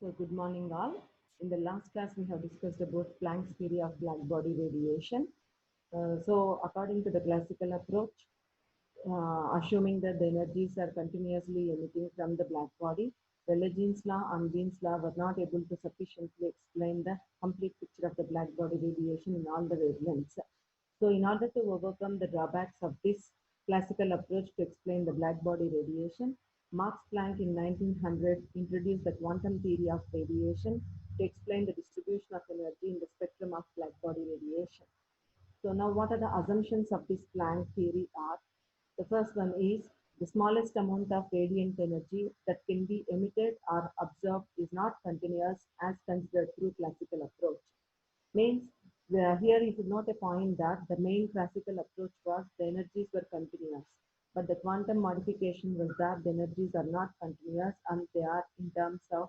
So good morning all. In the last class we have discussed about Planck's theory of black body radiation. So according to the classical approach, assuming that the energies are continuously emitting from the black body, the Legends law and Wien's law were not able to sufficiently explain the complete picture of the black body radiation in all the wavelengths. So in order to overcome the drawbacks of this classical approach to explain the black body radiation, Max Planck in 1900 introduced the quantum theory of radiation to explain the distribution of energy in the spectrum of black body radiation. So now what are the assumptions of this Planck theory are? The first one is the smallest amount of radiant energy that can be emitted or absorbed is not continuous as considered through classical approach. Means here you should note a point that the main classical approach was the energies were continuous, but the quantum modification was that the energies are not continuous and they are in terms of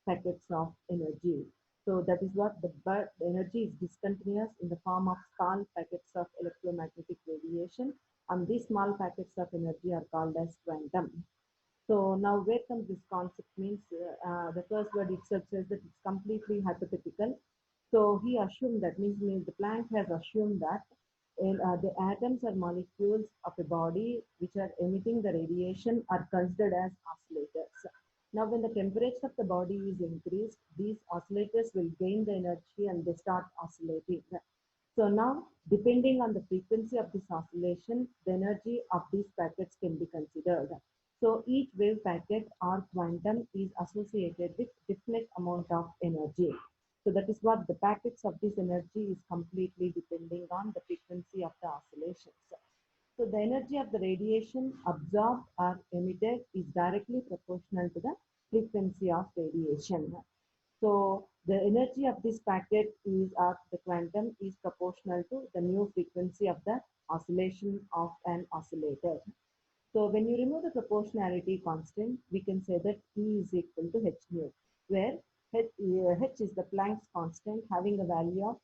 packets of energy. So that is what the energy is discontinuous in the form of small packets of electromagnetic radiation, and these small packets of energy are called as quantum. So now where comes this concept means the first word itself says that it's completely hypothetical. So he assumed that means the Planck has assumed that the atoms or molecules of a body which are emitting the radiation are considered as oscillators. Now when the temperature of the body is increased, these oscillators will gain the energy and they start oscillating. So now, depending on the frequency of this oscillation, the energy of these packets can be considered. So each wave packet or quantum is associated with definite amount of energy. So that is what the packets of this energy is completely depending on the frequency of the oscillations. So the energy of the radiation absorbed or emitted is directly proportional to the frequency of radiation. So the energy of this packet is of the quantum is proportional to the new frequency of the oscillation of an oscillator. So when you remove the proportionality constant, we can say that E is equal to h nu, where h is the Planck's constant having a value of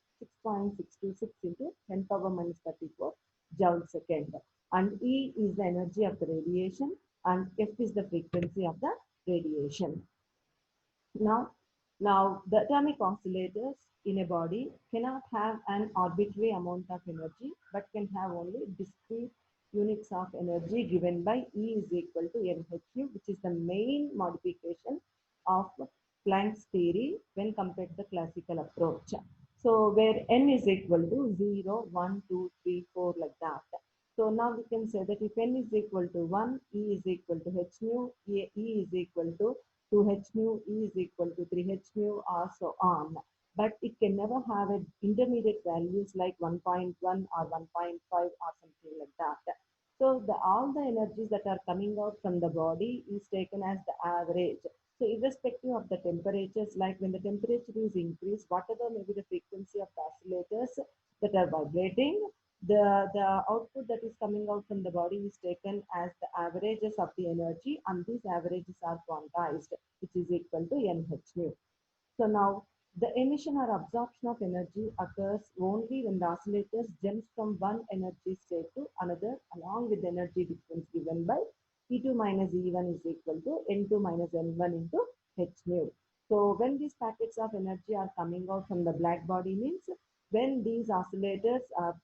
6.626 into 10 power minus 34 joule second. And E is the energy of the radiation and F is the frequency of the radiation. Now, the atomic oscillators in a body cannot have an arbitrary amount of energy, but can have only discrete units of energy given by E is equal to NhU, which is the main modification of Planck's theory when compared to the classical approach. So where N is equal to 0, 1, 2, 3, 4 like that. So now we can say that if N is equal to 1, E is equal to h nu, E is equal to 2h nu, E is equal to 3h nu, or so on. But it can never have an intermediate values like 1.1 or 1.5 or something like that. So all the energies that are coming out from the body is taken as the average. So irrespective of the temperatures, like when the temperature is increased, whatever may be the frequency of the oscillators that are vibrating, the output that is coming out from the body is taken as the averages of the energy, and these averages are quantized, which is equal to NH nu. So now the emission or absorption of energy occurs only when the oscillators jumps from one energy state to another along with the energy difference given by E2 minus E1 is equal to N2 minus N1 into H nu. So when these packets of energy are coming out from the black body means when these oscillators are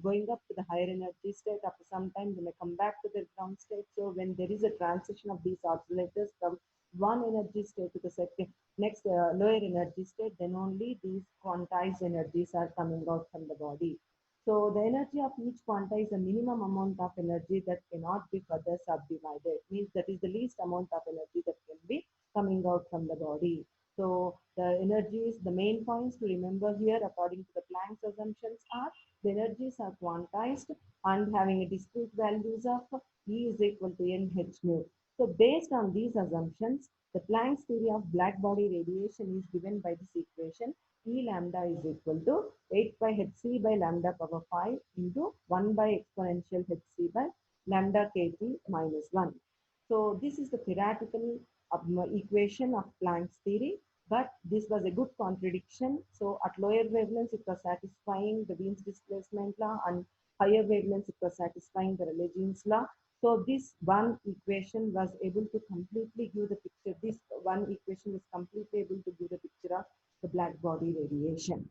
going up to the higher energy state, after some time they may come back to the ground state. So when there is a transition of these oscillators from one energy state to the second next lower energy state, then only these quantized energies are coming out from the body. So the energy of each quanta is a minimum amount of energy that cannot be further subdivided. Means that is the least amount of energy that can be coming out from the body. So the energies, the main points to remember here according to the Planck's assumptions are the energies are quantized and having a discrete values of E is equal to NH nu. So based on these assumptions, the Planck's theory of black body radiation is given by this equation. E lambda is equal to 8 by hc by lambda power 5 into 1 by exponential hc by lambda kt minus 1. So this is the theoretical equation of Planck's theory, but this was a good contradiction. So at lower wavelengths it was satisfying the Wien's displacement law, and higher wavelengths it was satisfying the Legends law. So this one equation was able to completely give the picture. This one equation is completely able to give the picture of the black body radiation.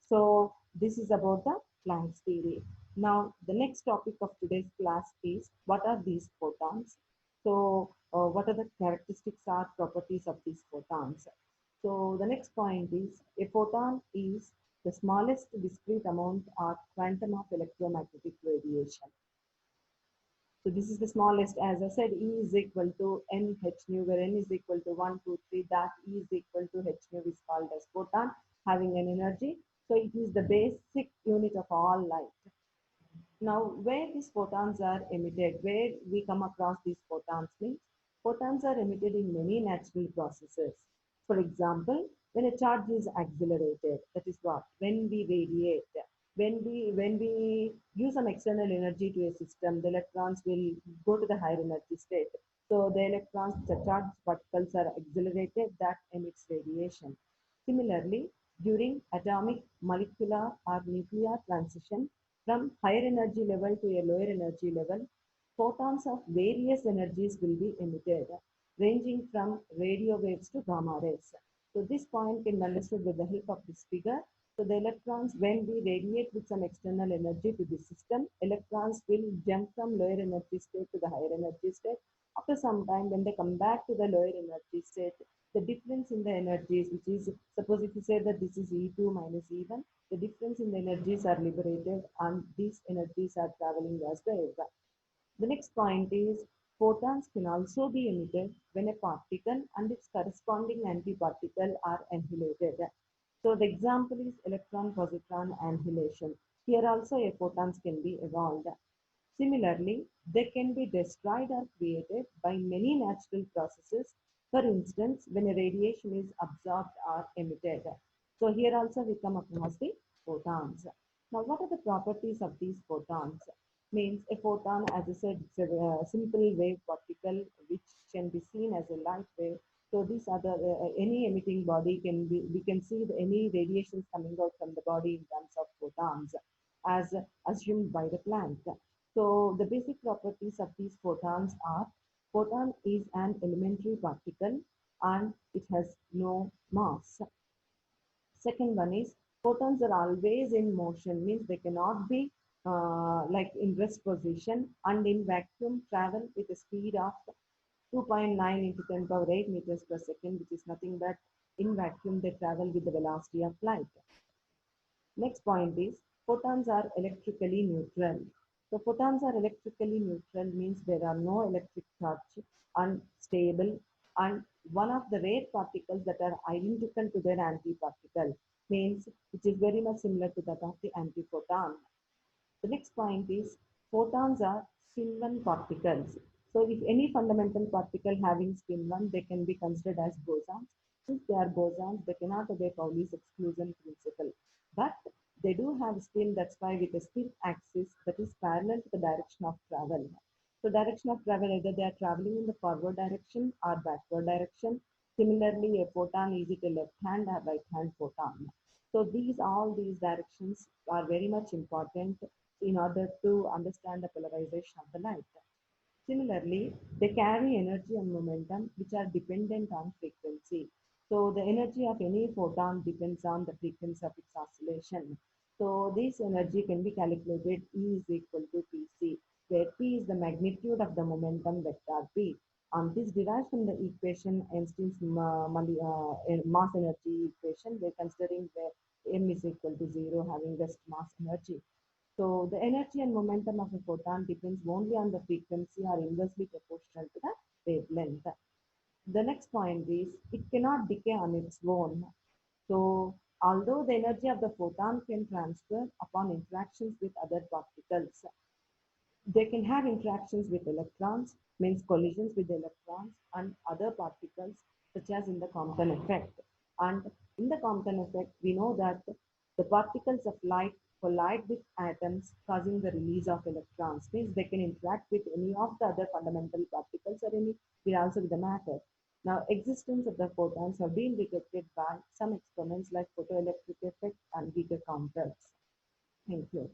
So this is about the Planck's theory. Now the next topic of today's class is what are these photons? So what are the characteristics or properties of these photons? So the next point is a photon is the smallest discrete amount or quantum of electromagnetic radiation. So this is the smallest, as I said, E is equal to n h nu, where n is equal to 1, 2, 3, that E is equal to h nu is called as photon, having an energy. So it is the basic unit of all light. Now, where these photons are emitted, where we come across these photons means, photons are emitted in many natural processes. For example, when a charge is accelerated, that is what? When we radiate, when we use some external energy to a system, the electrons will go to the higher energy state. So the electrons, the charged particles are accelerated, that emits radiation. Similarly, during atomic, molecular, or nuclear transition, from higher energy level to a lower energy level, photons of various energies will be emitted, ranging from radio waves to gamma rays. So this point can be understood with the help of this figure. So the electrons, when we radiate with some external energy to the system, electrons will jump from lower energy state to the higher energy state. After some time, when they come back to the lower energy state, the difference in the energies, which is, suppose if you say that this is E2 minus E1, the difference in the energies are liberated and these energies are traveling as the wave. The next point is photons can also be emitted when a particle and its corresponding antiparticle are annihilated. So the example is electron-positron annihilation. Here also a photons can be evolved. Similarly, they can be destroyed or created by many natural processes. For instance, when a radiation is absorbed or emitted. So here also we come across the photons. Now, what are the properties of these photons? Means a photon, as I said, it's a simple wave particle which can be seen as a light wave. So these are the any emitting body can be, we can see any radiations coming out from the body in terms of photons as assumed by the Planck. So the basic properties of these photons are: photon is an elementary particle and it has no mass. Second one is photons are always in motion, means they cannot be like in rest position, and in vacuum travel with a speed of 2.9 into 10 power 8 meters per second, which is nothing but in vacuum they travel with the velocity of light. Next point is photons are electrically neutral. So photons are electrically neutral means there are no electric charge, unstable, and one of the rare particles that are identical to their antiparticle, means which is very much similar to that of the antiphoton. The next point is photons are spin 1 particles. So if any fundamental particle having spin 1, they can be considered as bosons. Since they are bosons, they cannot obey Pauli's exclusion principle. But they do have spin, that's why with a spin axis that is parallel to the direction of travel. So direction of travel, either they are traveling in the forward direction or backward direction. Similarly, a photon is it a left hand or right hand photon. So all these directions are very much important in order to understand the polarization of the light. Similarly, they carry energy and momentum which are dependent on frequency. So the energy of any photon depends on the frequency of its oscillation. So this energy can be calculated E is equal to Pc, where P is the magnitude of the momentum vector P. This derives from the equation Einstein's mass energy equation. We're considering where m is equal to 0, having rest mass energy. So the energy and momentum of a photon depends only on the frequency or inversely proportional to the wavelength. The next point is it cannot decay on its own. So although the energy of the photon can transfer upon interactions with other particles, they can have interactions with electrons, means collisions with electrons and other particles, such as in the Compton effect. And in the Compton effect, we know that the particles of light collide with atoms, causing the release of electrons. Means they can interact with any of the other fundamental particles or any, also with the matter. Now, existence of the photons have been detected by some experiments like photoelectric effect and Giger counters. Thank you.